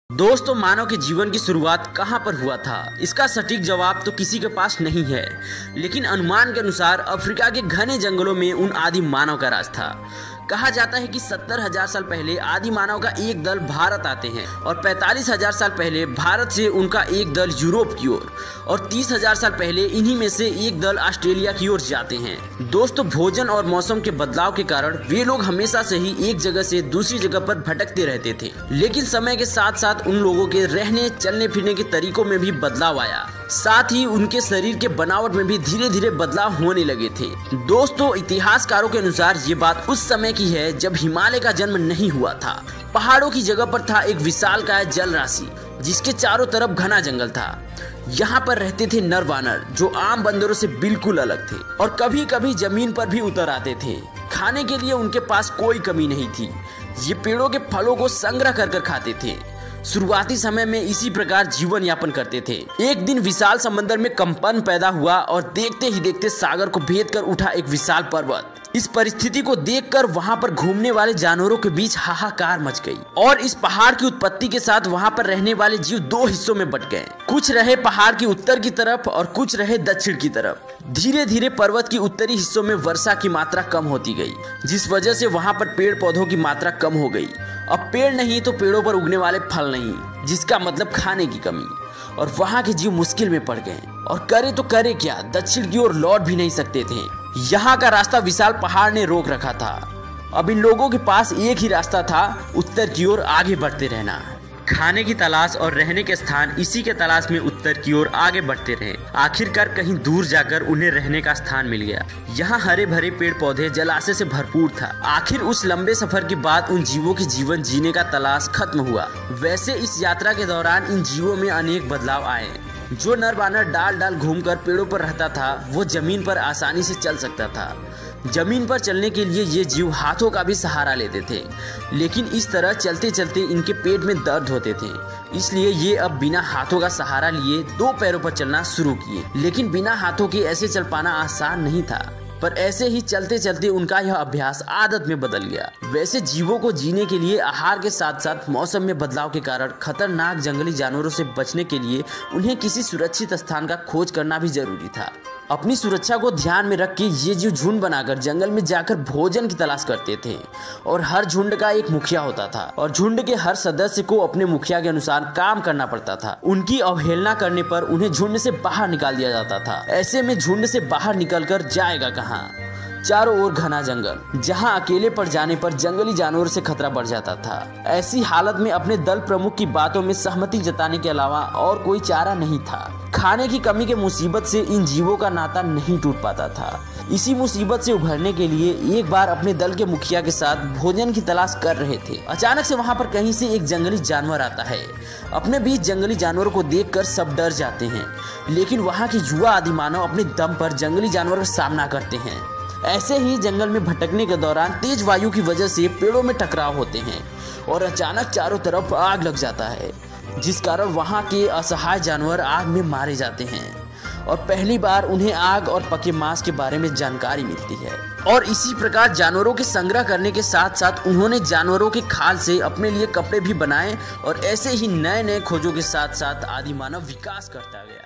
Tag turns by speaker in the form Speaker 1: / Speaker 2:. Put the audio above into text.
Speaker 1: दोस्तों, मानव के जीवन की शुरुआत कहां पर हुआ था, इसका सटीक जवाब तो किसी के पास नहीं है। लेकिन अनुमान के अनुसार अफ्रीका के घने जंगलों में उन आदि मानव का राज था। कहा जाता है कि 70,000 साल पहले आदि मानव का एक दल भारत आते हैं और 45,000 साल पहले भारत से उनका एक दल यूरोप की ओर और 30,000 साल पहले इन्हीं में से एक दल ऑस्ट्रेलिया की ओर जाते हैं। दोस्तों, भोजन और मौसम के बदलाव के कारण वे लोग हमेशा से ही एक जगह से दूसरी जगह पर भटकते रहते थे। लेकिन समय के साथ साथ उन लोगों के रहने चलने फिरने के तरीकों में भी बदलाव आया, साथ ही उनके शरीर के बनावट में भी धीरे धीरे बदलाव होने लगे थे। दोस्तों, इतिहासकारों के अनुसार ये बात उस समय की है जब हिमालय का जन्म नहीं हुआ था। पहाड़ों की जगह पर था एक विशालकाय जल राशि जिसके चारों तरफ घना जंगल था। यहाँ पर रहते थे नर वानर जो आम बंदरों से बिल्कुल अलग थे और कभी कभी जमीन पर भी उतर आते थे। खाने के लिए उनके पास कोई कमी नहीं थी। ये पेड़ों के फलों को संग्रह कर खाते थे। शुरुआती समय में इसी प्रकार जीवन यापन करते थे। एक दिन विशाल समंदर में कंपन पैदा हुआ और देखते ही देखते सागर को भेद कर उठा एक विशाल पर्वत। इस परिस्थिति को देखकर वहां पर घूमने वाले जानवरों के बीच हाहाकार मच गई और इस पहाड़ की उत्पत्ति के साथ वहां पर रहने वाले जीव दो हिस्सों में बट गए। कुछ रहे पहाड़ की उत्तर की तरफ और कुछ रहे दक्षिण की तरफ। धीरे धीरे पर्वत की उत्तरी हिस्सों में वर्षा की मात्रा कम होती गई, जिस वजह से वहां पर पेड़ पौधों की मात्रा कम हो गई। अब पेड़ नहीं तो पेड़ों पर उगने वाले फल नहीं, जिसका मतलब खाने की कमी, और वहां के जीव मुश्किल में पड़ गए। और करे तो करे क्या, दक्षिण की ओर लौट भी नहीं सकते थे। यहाँ का रास्ता विशाल पहाड़ ने रोक रखा था। अब इन लोगों के पास एक ही रास्ता था, उत्तर की ओर आगे बढ़ते रहना। खाने की तलाश और रहने के स्थान, इसी के तलाश में उत्तर की ओर आगे बढ़ते रहे। आखिरकार कहीं दूर जाकर उन्हें रहने का स्थान मिल गया। यहाँ हरे भरे पेड़ पौधे, जलाशय से भरपूर था। आखिर उस लंबे सफर के बाद उन जीवों के जीवन जीने का तलाश खत्म हुआ। वैसे इस यात्रा के दौरान इन जीवों में अनेक बदलाव आए। जो नर वानर डाल डाल घूमकर पेड़ों पर रहता था, वो जमीन पर आसानी से चल सकता था। जमीन पर चलने के लिए ये जीव हाथों का भी सहारा लेते थे, लेकिन इस तरह चलते चलते इनके पेट में दर्द होते थे, इसलिए ये अब बिना हाथों का सहारा लिए दो पैरों पर चलना शुरू किए। लेकिन बिना हाथों के ऐसे चल पाना आसान नहीं था, पर ऐसे ही चलते चलते उनका यह अभ्यास आदत में बदल गया। वैसे जीवों को जीने के लिए आहार के साथ साथ मौसम में बदलाव के कारण खतरनाक जंगली जानवरों से बचने के लिए उन्हें किसी सुरक्षित स्थान का खोज करना भी जरूरी था। अपनी सुरक्षा को ध्यान में रख के ये जीव झुंड बनाकर जंगल में जाकर भोजन की तलाश करते थे और हर झुंड का एक मुखिया होता था और झुंड के हर सदस्य को अपने मुखिया के अनुसार काम करना पड़ता था। उनकी अवहेलना करने पर उन्हें झुंड से बाहर निकाल दिया जाता था। ऐसे में झुंड से बाहर निकलकर जाएगा कहाँ? चारों ओर घना जंगल, जहां अकेले पड़ जाने पर जंगली जानवरों से खतरा बढ़ जाता था। ऐसी हालत में अपने दल प्रमुख की बातों में सहमति जताने के अलावा और कोई चारा नहीं था। खाने की कमी के मुसीबत से इन जीवों का नाता नहीं टूट पाता था। इसी मुसीबत से उभरने के लिए एक बार अपने दल के मुखिया के साथ भोजन की तलाश कर रहे थे। अचानक से वहां पर कहीं से एक जंगली जानवर आता है। अपने बीच जंगली जानवरों को देखकर सब डर जाते हैं, लेकिन वहां के युवा आदि मानव अपने दम पर जंगली जानवर का सामना करते हैं। ऐसे ही जंगल में भटकने के दौरान तेज वायु की वजह से पेड़ों में टकराव होते हैं और अचानक चारों तरफ आग लग जाता है, जिस कारण वहां के असहाय जानवर आग में मारे जाते हैं और पहली बार उन्हें आग और पके मांस के बारे में जानकारी मिलती है। और इसी प्रकार जानवरों के संग्रह करने के साथ साथ उन्होंने जानवरों के खाल से अपने लिए कपड़े भी बनाए और ऐसे ही नए नए खोजों के साथ साथ आदि मानव विकास करता गया।